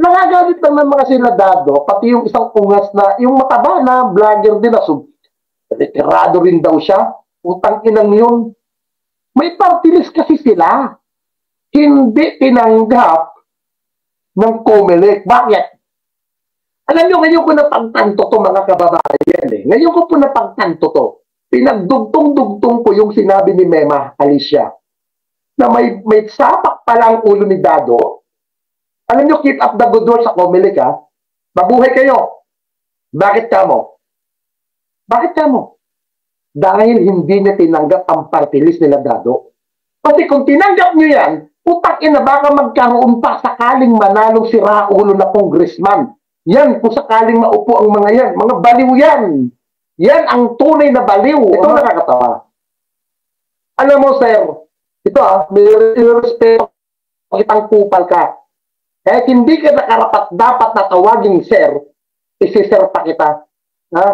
Nakagalit lang ng mga senadado, pati yung isang ungas na, yung mataba na vlogger din na, retirado rin daw siya. Utang inang yun. May party list kasi sila. Hindi tinanggap ng COMELEC. Bakit? Alam nyo, ngayon ko napagtanto to mga kababayan eh. Ngayon ko po napagtanto to. Pinagdugtong-dugtong ko yung sinabi ni Mema Alicia na may sapak palang ulo ni Dado. Alam nyo, keep up the good work sa COMELEC ha. Mabuhay kayo. Bakit kamo? Bakit kamo? Dahil hindi niya tinanggap ang party list nila Dado. Kasi kung tinanggap nyo yan, utak ina baka magkaroon pa sakaling manalong si Raulo na congressman. Yan, kung sakaling maupo ang mga yan. Mga baliw yan. Yan ang tunay na baliw. Ito nakakatawa. Alam mo, sir, ito may respeto kitang kupal ka. Kahit hindi ka nakarapat dapat na tawagin sir, isi-sir pa kita. Ha?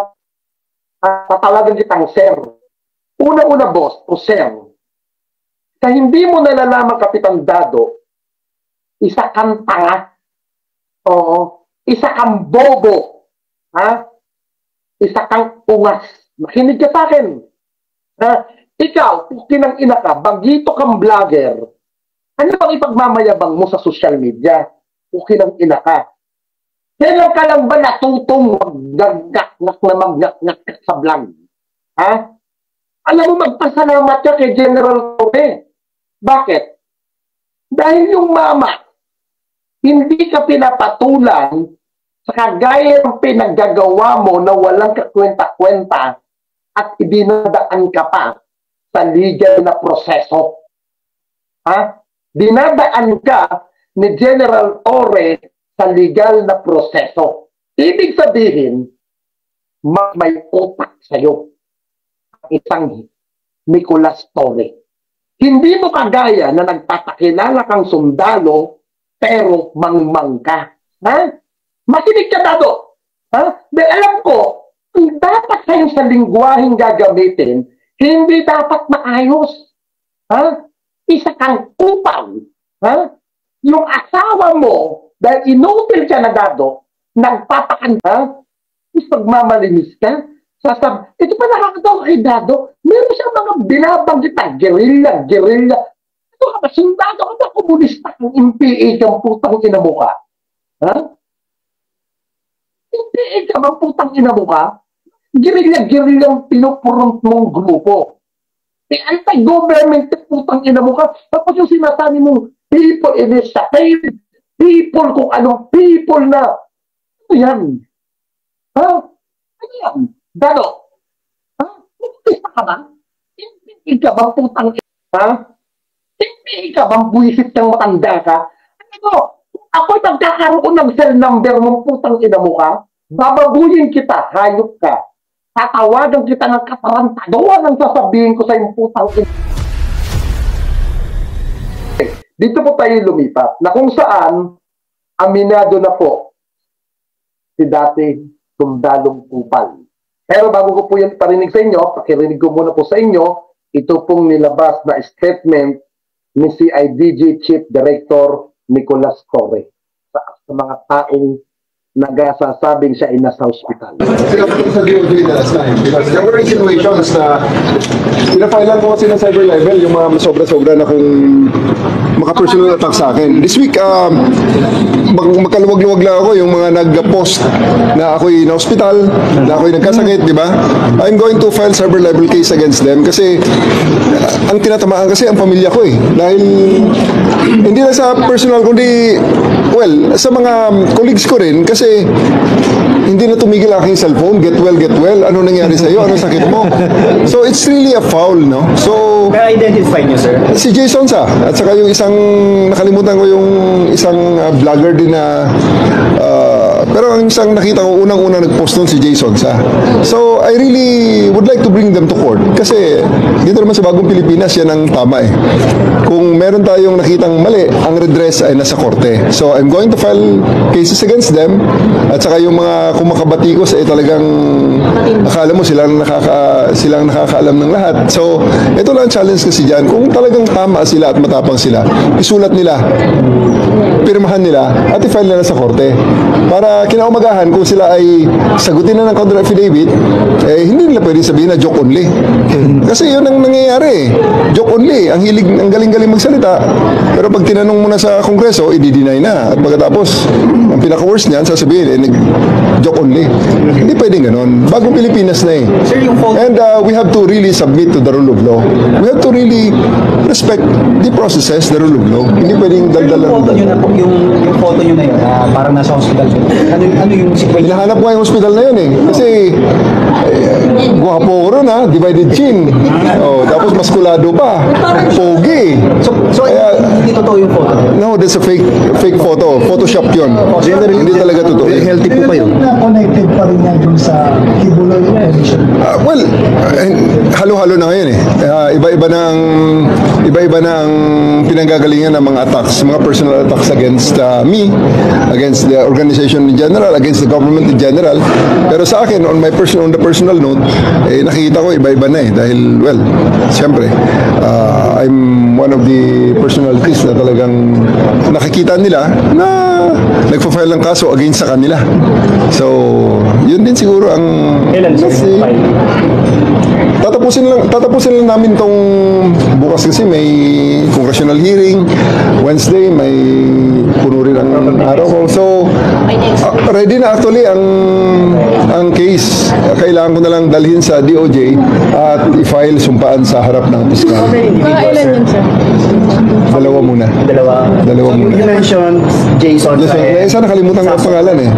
Tatawagan kitang sir. Una-una, boss, o sir. Sa hindi mo nalalaman, Kapitan Dado, isa kang tanga. Oo. Isa kang bobo. Ha? Isa kang ungas. Makinig ka sa akin. Ha? Ikaw, kinang ina ka, bagito kang vlogger. Ano bang ipagmamayabang mo sa social media? Kinang ina ka. Kailan ka lang ba natutong mag-gak-gak na mag-gak-gak sa vlog? Ha? Alam mo, magpasalamat ka kay General Torre. Bakit? Dahil yung mama, hindi ka pinapatulan sa kagaya ng pinaggagawa mo na walang kakwenta-kwenta at idinadaan ka pa sa legal na proseso. Ha? Dinadaan ka ni General Torre sa legal na proseso. Ibig sabihin, may utak sa'yo. Isang Nicolas Torre. Hindi mo kagaya na nagpapakilala kang sundalo pero mangmang ka. Ha? Makinig ka, Dado. Ha? Dahil alam ko, kung dapat sa'yo sa lingwaheng gagamitin, hindi dapat maayos. Ha? Isa kang upang. Ha? Yung asawa mo, dahil inutil ka na, Dado, nagpapakanta, pagmamalinis ka, ito pa nakakatawa kay Dado, meron siyang mga binabanggit na guerrilla. Ito ka ba, sundado ka ba, komunista kang MPA kang putang ina mo ka? Ha? MPA ka ba, putang ina mo ka? Guerrilla pinupurong mong grupo. Anti-government putang ina mo ka. Tapos yung sinasabi mong people initiative, people kung anong people na. Ano yan? Ha? Ano yan? Dado? Ha? Kumulista ka ba? Hindi ka bang putang ina? Ha? Hindi ka bang buwisit kang matanda ka? Ano? Ako'y magkakaroon ng cell number mong putang ina mo ka? Babaguhin kita, hayop ka. Tatawagan kita ng katarantaduan ang sasabihin ko sa yung putang ina. Dito po tayo lumipat na kung saan aminado na po si dati sundalong kupal. Pero bago ko po yan parinig sa inyo, pakirinig ko muna po sa inyo, ito pong nilabas na statement ni CIDG Chief Director Nicolas Torre sa mga taong nagsasabing siya ay nasa hospital. Sinabi sa DOJ na last time because there were insinuations na pinafailan ko kasi ng cyber level yung mga sobra-sobra na kung maka-personal attack sa akin. This week, magkaluwag-luwag lang ako yung mga nag-post na ako'y na-hospital, na ako'y nagkasakit, di ba? I'm going to file cyber level case against them kasi ang tinatamaan kasi ang pamilya ko eh. Dahil hindi na sa personal kundi, well, sa mga colleagues ko rin kasi hindi na tumigil aking cellphone, get well, ano nangyari sa'yo, ano sakit mo. So it's really a foul, no? So, pero identify niyo, sir? Si Jason sa, at saka yung isang, nakalimutan ko yung isang vlogger din na, pero ang isang nakita ko, unang-unang nag-post nun si Jason sa. So I really would like to bring them to court kasi dito naman sa Bagong Pilipinas, yan ang tama eh. Kung meron tayong nakitang mali, ang redress ay nasa korte. So I'm going to file cases against them at saka yung mga kumakabatikos ay talagang akala mo silang nakakaalam ng lahat. So ito lang challenge kasi dyan, kung talagang tama sila at matapang sila, isulat nila pirmahan nila at i-file nila sa korte. Para kinaumagahan kung sila ay sagutin na ng counter affidavit, hindi nila pwede sabihin na joke only. Kasi yun ang nangyayari. Joke only. Ang galing-galing magsalita. Pero pag tinanong mo na sa Kongreso, i-deny na. At pagkatapos, ang pinaka-worst niyan, sasabihin, joke only. Hindi pwedeng ganon. Bagong Pilipinas na eh. And we have to really submit to the rule of law. We have to really respect the processes, the rule of law. Hindi pwedeng daldal. Yung photo nyo na yun, parang nasa hospital. Ano yung situation? Hinahanap ko yung hospital na yun eh. Kasi, guwapo ko ron ha, divided chin. Tapos maskulado pa. Pogi. So hindi totoo yung photo? No, that's a fake photo. Photoshop yun. Generally, hindi talaga totoo. Healthy po kayo. Connected pa rin yan dun sa Kibuloy Commission. Well, halo-halo na ngayon eh. Iba-iba na ang pinanggagalingan ng mga attacks, mga personal attacks against me, against the organization in general, against the government in general. Pero sa akin, on the personal note, nakikita ko iba-iba na eh. Dahil, well, siyempre, I'm one of the personalities na talagang nakikita nila na nagpa-file ng kaso against sa kanila. So, yun din siguro ang tatapusin lang namin tong bukas kasi may congressional hearing. Wednesday may puno rin ang araw ko. So, ready na actually ang case. Kailangan ko na lang dalhin sa DOJ at i-file sumpaan sa harap ng piskal. Ilan yun, sir? Dalawa muna. Dalawa muna. You mentioned Jason. Isa nakalimutan ko ang pangalan eh.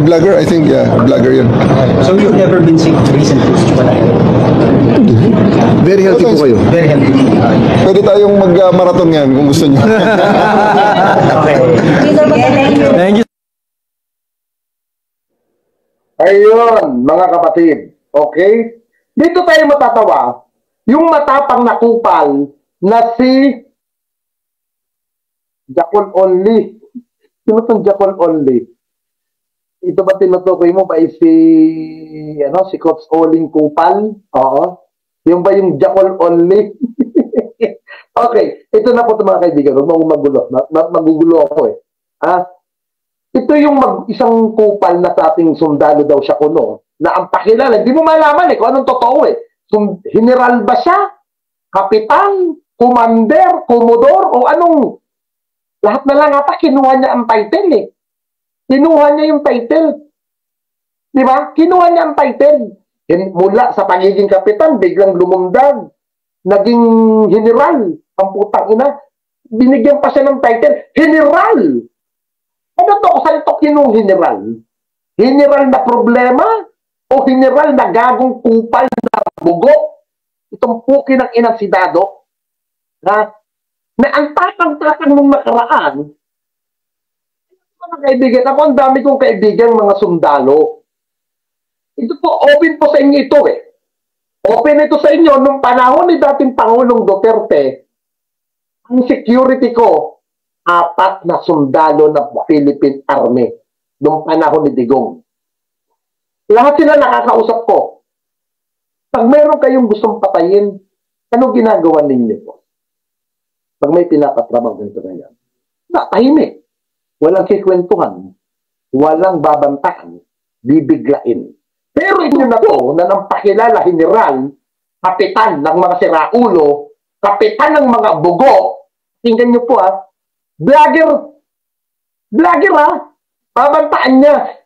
Vlogger, I think, yeah. Vlogger yun. So you've never been sick recently? Very healthy po kayo. Very healthy. Pwede tayong mag-marathon yan kung gusto nyo. Okay. Thank you. Ayun, mga kapatid. Okay? Dito tayo matatawa. Yung matapang na kupal na si Jacol Only. Sino itong Jacol Only? Ito ba tinutukoy mo ba si Coach Oling Kupal? Oo. Yung ba yung Jacol Only? Okay. Ito na po ito mga kaibigan. Huwag mo magulo. Magugulo ako eh. Ito yung isang kupal na sa ating sundalo daw siya kuno. Na ang pakilala, hindi mo malaman kung anong totoo eh. General ba siya? Kapitan? Commander? Komodor? O anong? Lahat na lang ata kinuha niya ang title eh. Kinuha niya yung title. Di ba? Kinuha niya ang title. Mula sa pagiging kapitan, biglang lumundag. Naging general. Ang putang ina. Binigyan pa siya ng title. General! Ano to? Saan ito kinung general? General na problema? O general na gagong kupal na bugo? Itong puki ng inang si Dado? Na ang tatang-tatang nung nakaraan, mga kaibigan, ako ang dami kong kaibigan mga sundalo. Ito po, open po sa inyo ito eh. Open ito sa inyo, nung panahon ni dating Pangulong Duterte, ang security ko, 4 na sundalo ng Philippine Army nung panahon ni Digong. Lahat sila nakakausap ko. Pag meron kayong gustong patayin, ano ginagawa ninyo po? Pag may pinapatrabaho ganito na yan, tahimik. Walang kikwentuhan. Walang babantaan. Bibiglain. Pero ito na to, na nang pakilala general, kapitan ng mga siraulo, kapitan ng mga bugo, tingnan nyo po vlogger babantaan niya.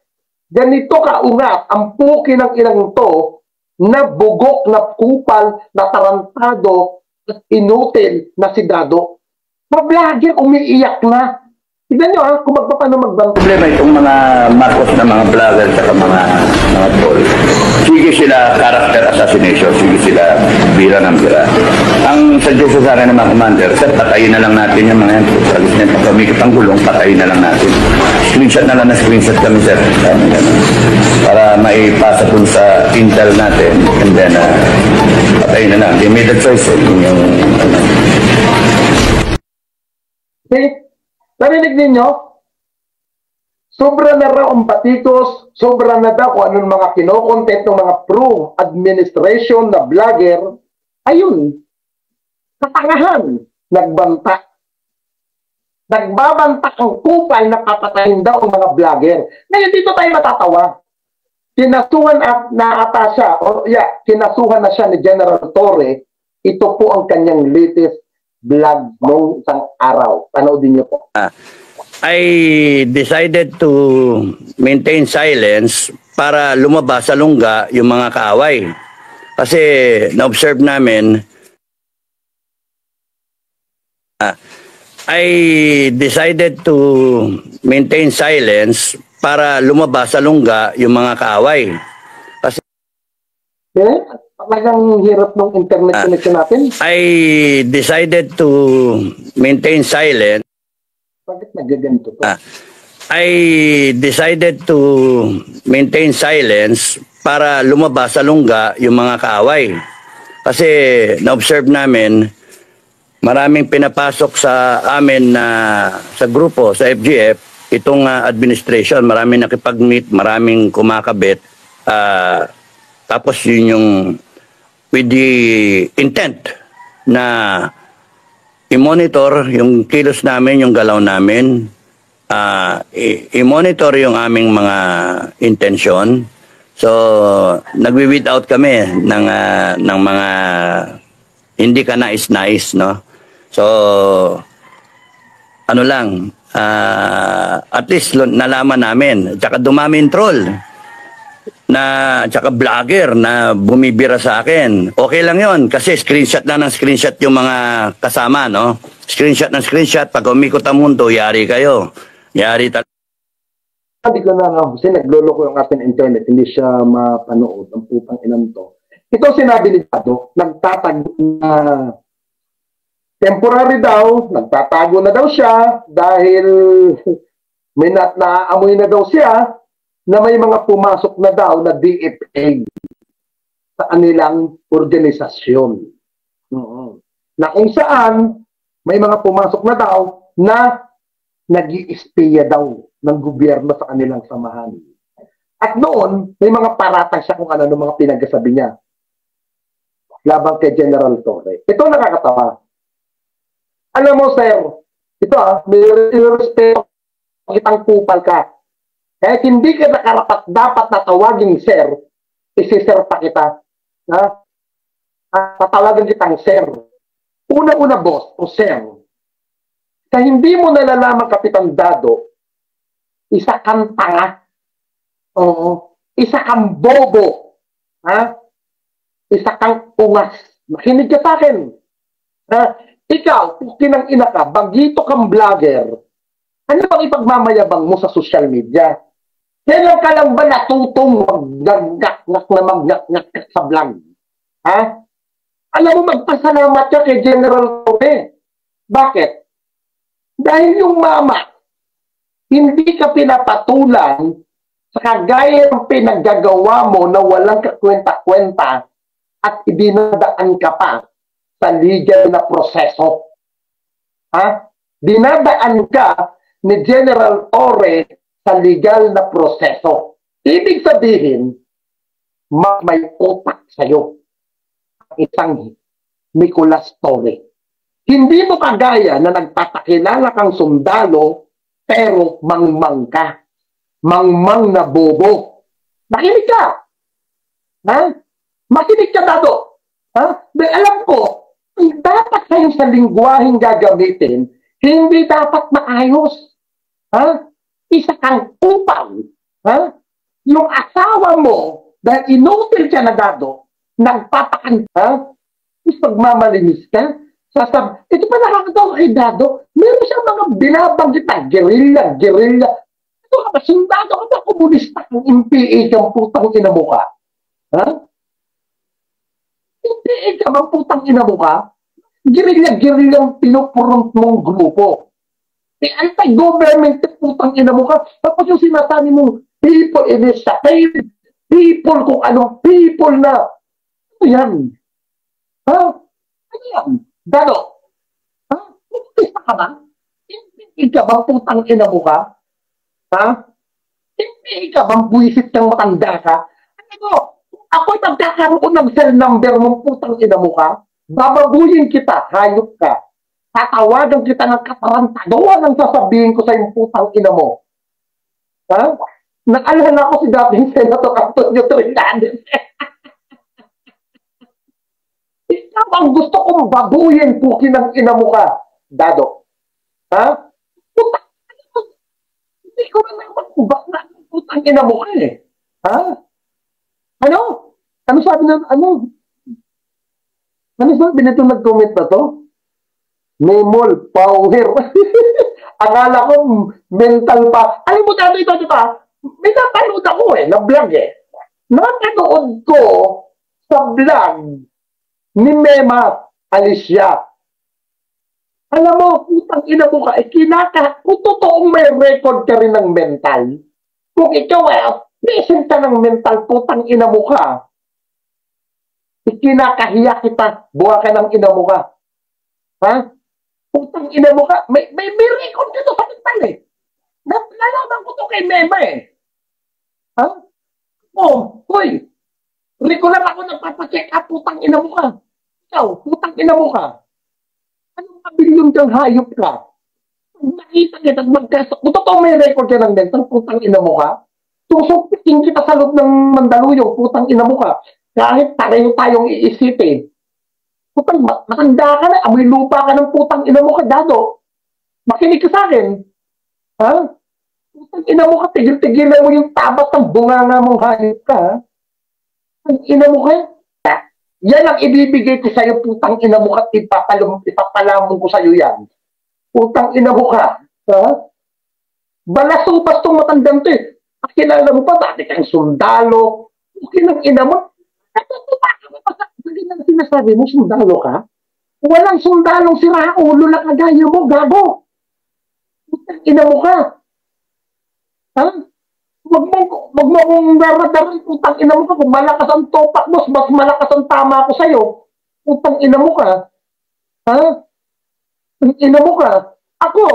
Ganito kaungat ang puki ng ilang to, na bugo, na kupal, na tarantado, at inutil na si Dado. Vlogger, umiiyak na. Tignan nyo kung magpapano magbang. Problema itong mga Marcos na mga vlogger at mga troll. Sige sila character assassination, sige sila bira ng bira. Ang suggestion sa akin ng mga commander, sir, patayin na lang natin yung mga yan. Sabi niya, pag kumikip ang gulong, patayin na lang natin. Screenshot na lang na screenshot kami, sir. Para maipasa dun sa intel natin, and then patayin na lang. They made the choice yung See? Narinig ninyo? Sobra na raw ang batikos, sobra na daw kung anong mga kinokontent ng mga pro-administration na vlogger. Ayun, katangahan, nagbanta. Nagbabantak ang kupal na papatayin daw ang mga vlogger. Ngayon dito tayo matatawa. Kinasuhan na ata siya, kinasuhan na siya ni General Torre. Ito po ang kanyang latest vlog noong isang araw. Panoodin niyo po. I decided to maintain silence para lumabas sa lungga yung mga kaaway. Kasi na-observe namin, I decided to maintain silence para lumabas sa lungga yung mga kaaway. Kasi talagang hirap ng internet connection natin. I decided to maintain silence. Bakit nagaganto to? I decided to maintain silence para lumabas sa lungga yung mga kaaway. Kasi na-observe namin, maraming pinapasok sa amin na sa grupo, sa FGF, itong administration, maraming nakipag-meet, maraming kumakabit. Tapos yun yung with the intent na i-monitor yung kilos namin, yung galaw namin, i-monitor yung aming mga intensyon. So, nagwi-weed out kami ng mga hindi ka nais-nais, no? So, ano lang, at least nalaman namin. Tsaka dumami yung troll. Tsaka vlogger na bumibira sa akin. Okay lang yon kasi screenshot na ng screenshot yung mga kasama, no? Screenshot ng screenshot. Pag umikot ang mundo, yari kayo. Yari talaga. Sabi ko na, kasi nagloloko yung ating internet, hindi siya mapanood, ang putang inang to. Ito sinabi ni Dado, nagtatago na temporary daw, nagtatago na daw siya dahil may naamoy na daw siya na may mga pumasok na daw na DFA sa kanilang organisasyon. Na kung saan may mga pumasok na daw na nag-i-espiya daw ng gobyerno sa kanilang samahan. At noon, may mga paratang siya kung ano ng mga pinagsasabi niya labang kay General Torre. Ito nakakatawa. Alam mo, sir, ito may respeto kitang kupal ka. Kahit hindi ka nakarapat dapat na tawagin sir, isi-sir pa kita. Tatawagan kitang sir. Una-una, boss, o sir, sa hindi mo nalalaman, Kapitan Dado, isa kang tanga. Oo. Isa kang bobo. Isa kang ungas. Makinig ka sa akin. Ikaw, kinang ina ka, bagito kang vlogger, ano bang ipagmamayabang mo sa social media? Kailan ka lang ba natutong mag-ngak-ngak na mag-ngak-ngak sa vlog? Alam mo, magpasalamat ka kay General Torre. Bakit? Dahil yung mama, hindi ka pinapatulan sa kagaya ng pinaggagawa mo na walang kakwenta-kwenta at idinadaan ka pa sa legal na proseso. Dinadaan ka ni General Torre sa legal na proseso. Ibig sabihin, may utak sa'yo. Isang Nicolas Torre. Hindi mo kagaya na nagpapakilala kang sundalo pero mangmang ka. Mangmang na bobo. Makinig ka. Makinig ka, Dado. Alam ko, dapat kayo sa lingwaheng gagamitin, hindi dapat maayos. Isa kang upang. Yung asawa mo, dahil inutil ka na, Dado, nagpapakanta, pagmamalinis ka, ito pa nakakatawa kay Dado, meron siyang mga binabanggit na guerrilla. Ito ka ba, sundado ka ba, komunista kang MPA kang putang ina mo ka? MPA ka bang putang ina mo ka? Guerrilla pinupurong mong grupo. Anti-government putang ina mo ka. Tapos yung sinasabi mong people initiative, people kung anong people na, ano yan? Ano yan? Dado, isa ka ba? Hindi ka bang putang ina mo ka? Hindi ka bang buwisit kang matanda ka? Ako'y magkakaroon ng cell number mong putang ina mo ka? Bababuyin kita, hayop ka. Tatawagan kita ng katarantaduan ang sasabihin ko sa yung putang ina mo. Ha? Naalala ko si dating Senator Antonio Trillanes. Ikaw ang gusto kong babuyin, pukin ng ina mo ka, Dado. Ha? Putang ina mo. Hindi ko na naman kung bakit putang ina mo ka eh. Ha? Ano? Ano sabi na, ano? Ano sabi nito nag-comment na to? Memol, power. Akala ko mental pa. Alam mo dito ito, di ba? May napanood ako na vlog Napanood ko sa vlog ni Mema Alicia. Alam mo, putang ina mo ka, kung totoong may record ka rin ng mental, kung ikaw patient ka ng mental, putang ina mo ka, ikinakahiya kita, buha ka ng ina mo ka. Ha? Putang ina mo ka, may record ka to sa mental Nalaman ko to kay Mema Ha? Hoy, regular ako nagpapacheck up, putang ina mo ka. Ikaw, putang ina mo ka. Anong kabilyon kang hayop ka? Nakita kita at magkasok. Kung totoo may record ka ng mental, putang ina mo ka. Susupitin kita sa loob ng Mandaluyong, putang ina mo ka. Kahit pareho tayong iisipin. Putang, matanda ka na, amoy lupa ka ng putang ina mo ka, Dado. Makinig ka sa akin. Ha? Putang ina mo ka, tigil-tigilan mo yung tabat ng bunganga mong hayop ka, ha? Putang ina mo ka, yan ang ibibigay ko sa'yo, putang ina mo ka, ipapalamon ko sa'yo yan. Putang ina mo ka, ha? Balasubas tong matandang to Kilala mo pa, dati kang sundalo. Kinang ina mo, ang sinasabi mo, sundalo ka? Walang sundalong siraulo na kagaya mo, gago. Putang ina mo ka. Ha? Wag mo kong daradarin, putang ina mo ka. Kung malakas ang topak mo, mas malakas ang tama ko sa'yo. Putang ina mo ka. Ha? Putang ina mo ka. Ako,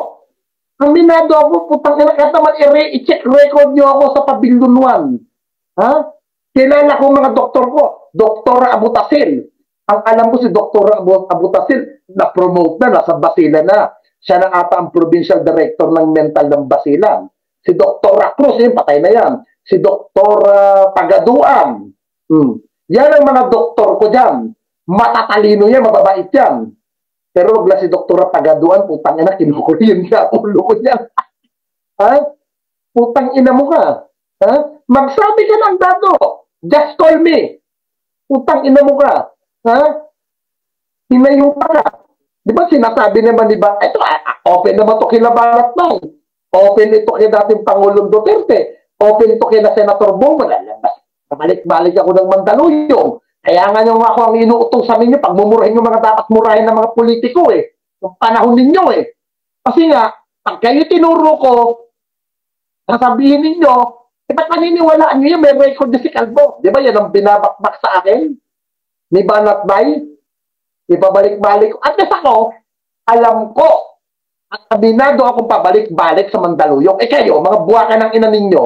aminado ako, putang ina. Kahit naman i-check record nyo ako sa Pavilion 1. Ha? Kilala ko mga doktor ko. Doktora Abutasil. Ang alam ko si Doktora Abutasil, na-promote na, nasa Basilan na. Siya na ata ang provincial director ng mental ng Basilan. Si Dr. Cruz, patay na yan. Si Dr. Pagaduan. Yan ang mga doktor ko dyan. Matatalino yan, mababait yan. Pero wala si Dr. Pagaduan, putang ina, kinukulin niya, ulo ko niya. Ha? Putang ina mo ka. Ha? Magsabi ka ng Dado. Just call me. Putang ina mo ka. Ha? Hinayo pa ka. Di ba sinasabi naman, di ba? Ito, open naman ito kilabarat na. Open ito kay dating Pangulong Duterte. Open ito kay na Senator Bongo. Balik-balik ako ng Mandaluyong. Kaya nga nyo ako ang inuutong sa ninyo, pagmumurahin yung mga dapat murahin ng mga politiko Yung panahon ninyo Kasi nga, pag kayo tinuro ko, sasabihin ninyo, ba't maniniwalaan nyo yun? May record na si Calvo. Di ba yan ang binabakbak sa akin? Ni Banat Bay? Ipabalik-balik ko. At least ako, alam ko, at kabinado akong pabalik-balik sa Mandaluyong. Kayo, mga buwaka ng ina ninyo.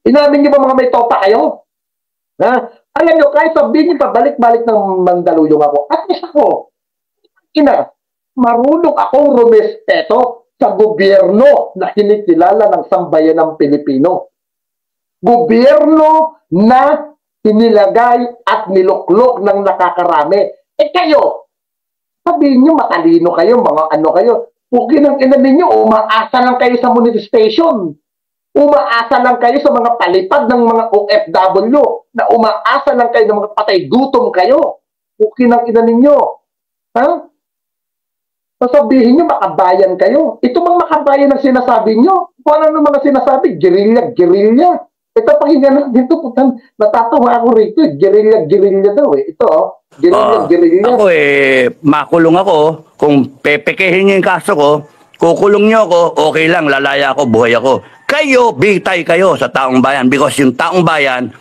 Inamin nyo ba mga may topa kayo? Ha? Alam nyo, kahit sabihin nyo pabalik-balik ng Mandaluyong ako, at least ako, marunong akong rumespeto sa gobyerno na kinikilala ng sambayan ng Pilipino. Gobyerno na inilagay at niluklok ng nakakarami. Kayo, sabihin nyo, matalino kayo, mga ano kayo. Huwag ng ina ninyo, umaasa lang kayo sa manifestation. Umaasa lang kayo sa mga palipad ng mga OFW na umaasa lang kayo ng mga patay gutom kayo. Huwag ng ina ninyo. Ha? Sasabihin nyo, makabayan kayo. Ito mga makabayan ang sinasabi nyo. Kung ano mga sinasabi, gerilya. Ito pakinggan na dito, putang, natatawa ako rito. Gerilya daw Ito, gerilya. Ako makulong ako. Kung pepekehin niyo yung kaso ko, kukulong niyo ako, okay lang, lalaya ako, buhay ako. Kayo, bitay kayo sa taong bayan because yung taong bayan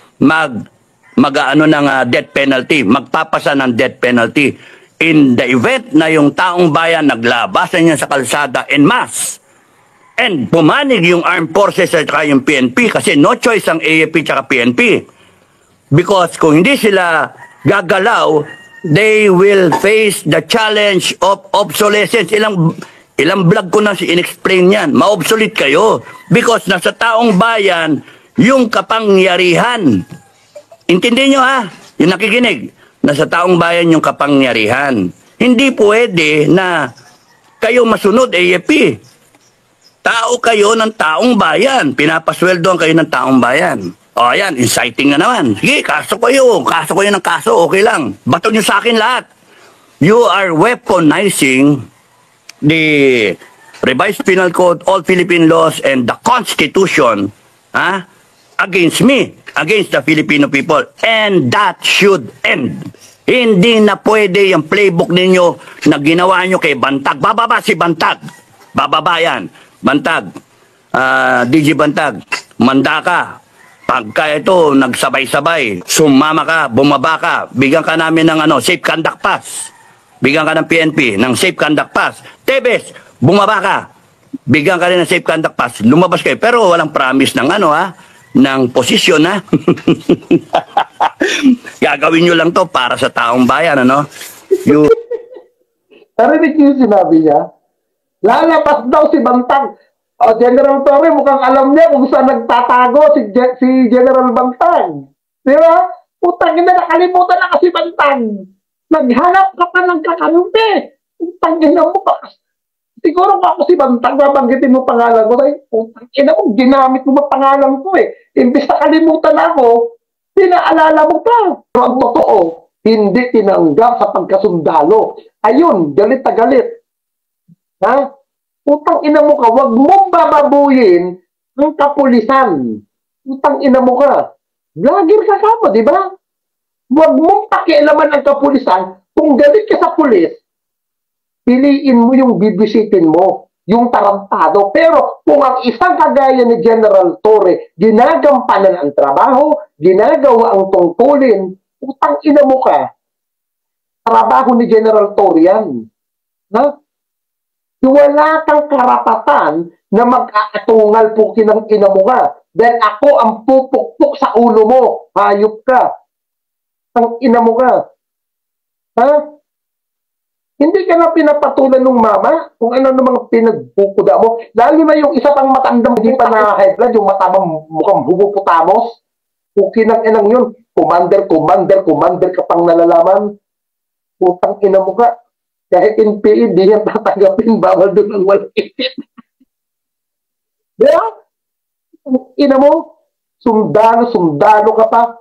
mag-ano ng death penalty, magpapasa ng death penalty. In the event na yung taong bayan naglabasan niya sa kalsada en masse, and pumanig yung armed forces at yung PNP kasi no choice ang AFP at PNP. Because kung hindi sila gagalaw, they will face the challenge of obsolescence. Ilang vlog ko na in-explain yan. Ma-obsolete kayo because nasa taong bayan yung kapangyarihan. Intindihin nyo ha? Yung nakikinig. Nasa taong bayan yung kapangyarihan. Hindi pwede na kayo masunod AFP. Tao kayo ng taong bayan. Pinapasweldoan kayo ng taong bayan. O ayan, inciting na naman. Sige, kaso kayo ng kaso, okay lang. Bato nyo sa akin lahat. You are weaponizing the Revised Penal Code, all Philippine laws, and the Constitution against me, against the Filipino people. And that should end. Hindi na pwede yung playbook ninyo na ginawa nyo kay Bantag. Bababa si Bantag. Bababa yan. Bantag. DG Bantag. Manda ka. Pagka ito, nagsabay-sabay, sumama ka, bumaba ka, bigyan ka namin ng safe conduct pass. Bigyan ka ng PNP ng safe conduct pass. Tebes, bumaba ka. Bigyan ka rin ng safe conduct pass. Lumabas kayo. Pero walang promise ng ng posisyon Gagawin nyo lang to para sa taong bayan, Narinig niyo yung sinabi niya? Lalabas daw si Bantag. O, General Torre, mukhang alam niya kung saan nagtatago si General Bantag. Di ba? Putang ina, nakalimutan na kasi Bantag. Naghanap ka pa ng kakampi. Putang ina mo ba? Siguro ako si Bantag, babanggitin mo pangalan ko. Putang ina mo, ginamit mo ba pangalan ko Imbis na kalimutan ako, pinaalala mo pa. Pero ang totoo, hindi tinanggap sa pagkasundalo. Ayun, galit na galit. Ha? Utang ina mo ka, wag mong bababuyin ang kapulisan. Utang ina mo ka. Vlogger ka mo, di ba? Wag mong pakialaman ang kapulisan. Kung galit ka sa pulis, piliin mo yung bibisitin mo, yung tarantado. Pero kung ang isang kagaya ni General Torre, ginagampanan ang trabaho, ginagawa ang tungkulin, utang ina mo ka. Trabaho ni General Torre yan. Ha? Wala kang karapatan na mag-aatungal pukin ng ina mo ka. Dahil ako ang pupukpuk sa ulo mo. Hayop ka. Ang ina mo ka. Ha? Hindi ka na pinapatulan ng mama kung ano namang pinagpupuda mo. Lalo na yung isa pang matandang hindi pa na-high blood, yung matamang mukhang hubuputamos. Pukin ng inang yun. Commander ka pang nalalaman. Putang ina mo ka. Kahit NPA, di niya tatanggapin, bawal doon ang walang isip. Diba? Ina mo, sundalo ka pa.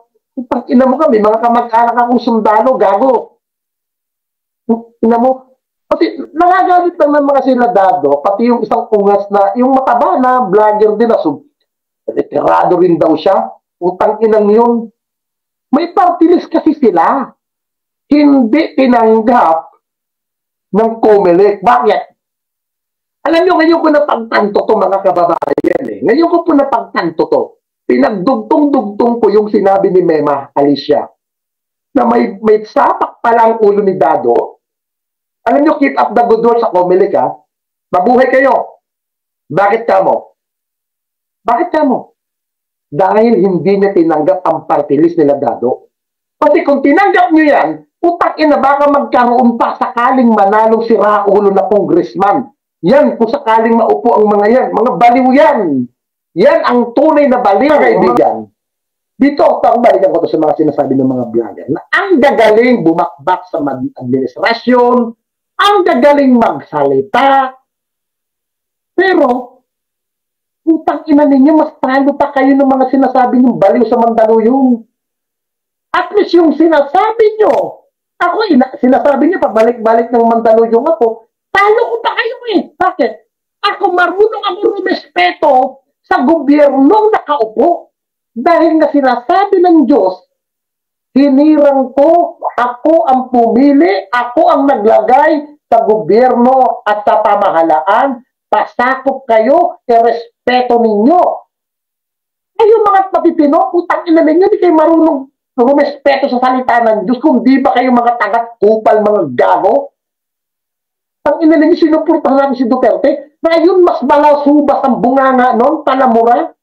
Ina mo ka, may mga kamag-anak akong sundalo, gago. Ina mo, kasi nakagalit lang ng mga sinadado, pati yung isang ungas na, yung mataba na vlogger din na, retirado rin daw siya. Utang inang yun. May party list kasi sila. Hindi tinanggap ng COMELEC. Bakit? Alam nyo, ngayon ko napagtanto to mga kababayan Ngayon ko po napagtanto to. Pinagdugtong-dugtong ko yung sinabi ni Mema Alicia na may sapak pala ang ulo ni Dado. Alam nyo, keep up the good work sa COMELEC Mabuhay kayo. Bakit kamo? Dahil hindi niya tinanggap ang party list nila Dado. Kasi kung tinanggap nyo yan, utak ina, baka magkaroon pa sakaling manalong si Raulo na congressman. Yan, kung sakaling maupo ang mga yan. Mga baliw yan. Yan ang tunay na baliw, kaibigan. Dito, balikan ko to sa mga sinasabi ng mga vlogger na ang gagaling bumakbak sa administrasyon, ang gagaling magsalita. Pero, utang ina ninyo, mas talo pa kayo ng mga sinasabi ng baliw sa Mandaluyong. At least yung sinasabi nyo, sinasabi niya, pabalik-balik ng Mandaluyong ako, talo ko pa kayo Bakit? Ako marunong ako rumespeto sa gobyernong nakaupo. Dahil nga sinasabi ng Diyos, hinirang ko, ako ang pumili, ako ang naglagay sa gobyerno at sa pamahalaan, pasakop kayo, irespeto ninyo. Ayun mga patitino, putang ina ninyo, di kayo marunong rumespeto sa salita ng Diyos, kung di ba kayo mga tagat-kupal, mga gago? Ang ina ninyo, sinuportahan natin si Duterte, na yun mas malasubas ang bunganga noon, palamura.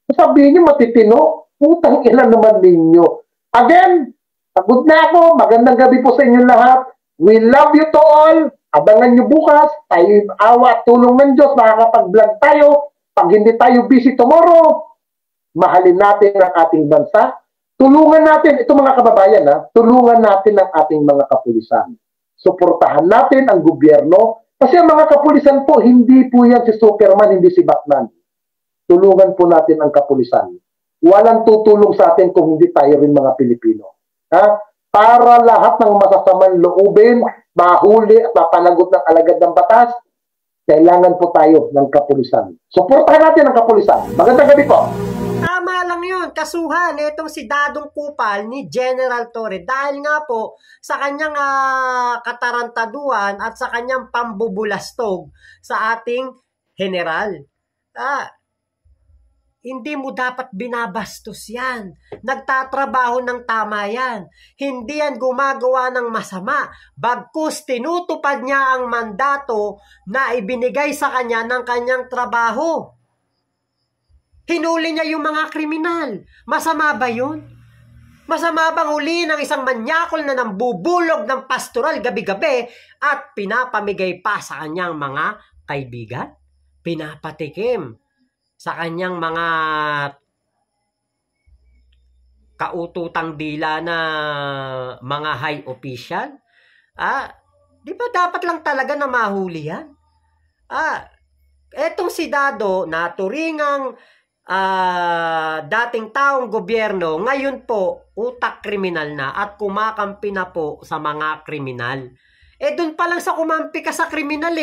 Sabihin niyo, matitino, putang ina naman ninyo. Again, Pagod na ako. Magandang gabi po sa inyong lahat. We love you to all. Abangan nyo bukas. Tayo awa at tulong ng Diyos. Makakapag-vlog tayo. Pag hindi tayo busy tomorrow, mahalin natin ang ating bansa. Tulungan natin, ito mga kababayan, tulungan natin ang ating mga kapulisan. Suportahan natin ang gobyerno. Kasi ang mga kapulisan po, hindi po yan si Superman, hindi si Batman. Tulungan po natin ang kapulisan. Walang tutulong sa atin kung hindi tayo rin mga Pilipino. Para lahat ng masasamang loobin, mahuli at mapanagot ng alagad ng batas, kailangan po tayo ng kapulisan. Suportahan natin ang kapulisan. Magandang gabi po. Tama lang yun, kasuhan itong si Dadong Kupal ni General Torre dahil nga po sa kanyang katarantaduhan at sa kanyang pambubulastog sa ating general. Hindi mo dapat binabastos yan. Nagtatrabaho ng tama yan. Hindi yan gumagawa ng masama. Bagkus tinutupad niya ang mandato na ibinigay sa kanya ng kanyang trabaho. Hinuli niya yung mga kriminal. Masama ba yun? Masama bang huli ng isang manyakol na nambubulog ng pastoral gabi-gabi at pinapamigay pa sa kanyang mga kaibigan? Pinapatikim sa kanyang mga kaututang dila na mga high official? Di ba dapat lang talaga na mahuli yan? Etong si Dado na turingang dating taong gobyerno, ngayon po utak kriminal na at kumakampi na po sa mga kriminal. Doon pa lang sa kumampi ka sa kriminal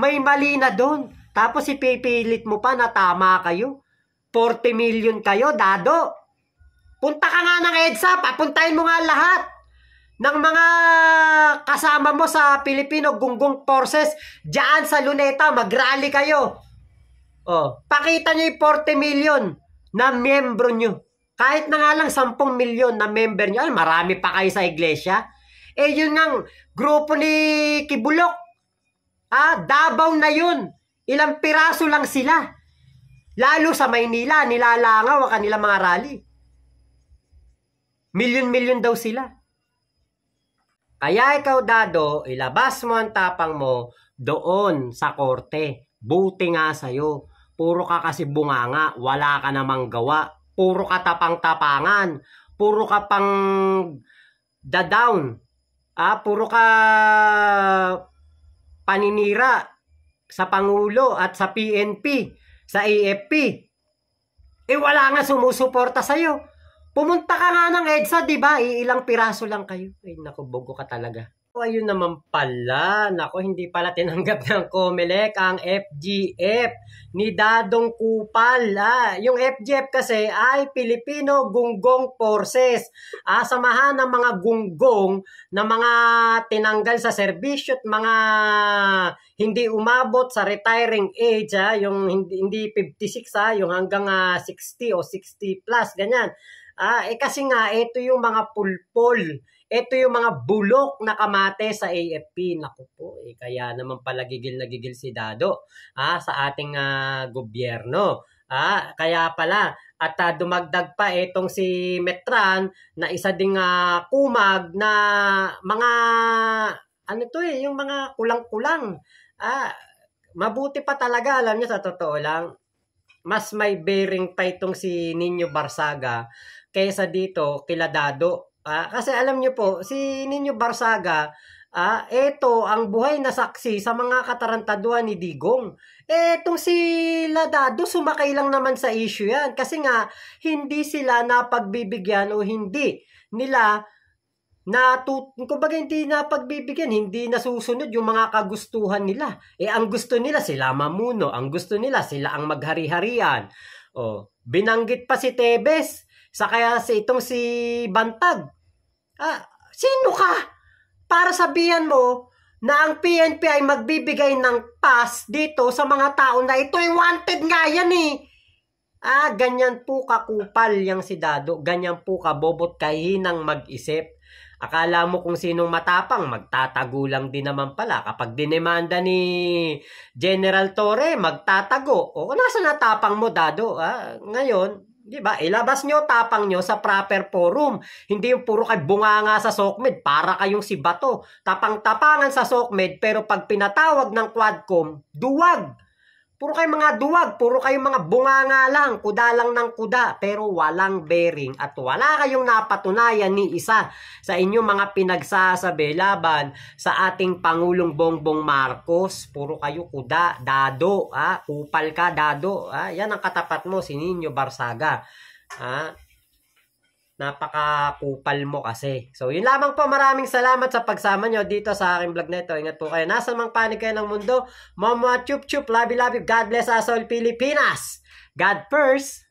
may mali na doon. Tapos ipipilit mo pa na tama kayo. 40 million kayo, Dado. Punta ka nga ng EDSA, papuntahin mo nga lahat ng mga kasama mo sa Filipino Gunggong Forces diyan sa Luneta, mag-rally kayo. Pakita nyo yung 40 million na membro nyo. Kahit na nga lang 10 million na member nyo, marami pa kayo sa iglesia. Yun nga, grupo ni Kibulok. Davao na yun. Ilang piraso lang sila. Lalo sa Maynila, nilalangaw ang kanilang mga rally. Milyon-milyon daw sila. Kaya ikaw, Dado, ilabas mo ang tapang mo doon sa korte. Buti nga sa'yo. Puro ka kasi bunganga, wala ka namang gawa. Puro ka tapang-tapangan. Puro ka pang da-down. Puro ka paninira sa Pangulo at sa PNP, sa AFP. Wala nga sumusuporta sa'yo. Pumunta ka nga ng EDSA, di ba? Ilang piraso lang kayo. Naku, bogo ka talaga. Ayun naman pala. Naku, hindi pala tinanggap ng COMELEC ang FGF ni Dadong Kupal. Yung FGF kasi ay Filipino Gunggong Forces. Samahan ng mga gunggong na mga tinanggal sa serbisyo at mga hindi umabot sa retiring age. Yung hindi 56, yung hanggang 60 o 60 plus, ganyan. Kasi nga, ito yung mga pulpol. Ito yung mga bulok na kamate sa AFP. Naku po, kaya naman pala gigil na gigil si Dado sa ating gobyerno. Kaya pala, at dumagdag pa itong si Metran na isa ding kumag na mga, yung mga kulang-kulang. Mabuti pa talaga, alam niyo sa totoo lang, mas may bearing pa itong si Nino Barsaga kaysa dito kila Dado. Kasi alam niyo po, si Nino Barsaga, ito ang buhay na saksi sa mga katarantaduhan ni Digong. Itong si Ladado, sumakay lang naman sa issue yan. Kasi nga, hindi sila napagbibigyan o hindi nila kumbaga hindi napagbibigyan, hindi nasusunod yung mga kagustuhan nila. Ang gusto nila sila mamuno, ang gusto nila sila ang maghari-harian. Binanggit pa si Tebes, kaya itong si Bantag. Sino ka para sabihan mo na ang PNP ay magbibigay ng pass dito sa mga tao na ito ay wanted nga yan ganyan po kakupal yang si Dado, ganyan po kabobot kahinang mag-isip. Akala mo kung sinong matapang, magtatago lang din naman pala. Kapag dinemanda ni General Torre, magtatago. Nasa natapang mo, Dado? Ngayon, Di ba? Ilabas nyo, tapang nyo sa proper forum. Hindi yung puro kay bunganga sa SOCMED, para kayong si Bato. Tapang-tapangan sa SOCMED, pero pag pinatawag ng Quadcom, duwag. Puro kayo mga duwag, puro kayo mga bunganga lang, kuda lang ng kuda, pero walang bearing at wala kayong napatunayan ni isa sa inyong mga pinagsasabi laban sa ating Pangulong Bongbong Marcos. Puro kayo kuda, dado, kupal ka, dado. Yan ang katapat mo, si Nino Barsaga. Napaka-kupal mo kasi. So, yun lamang po. Maraming salamat sa pagsama nyo dito sa aking vlog na ito. Ingat po kayo. Nasa mang panig kayo ng mundo. Mama chup chup. Love you, love you. God bless us all, Pilipinas. God first.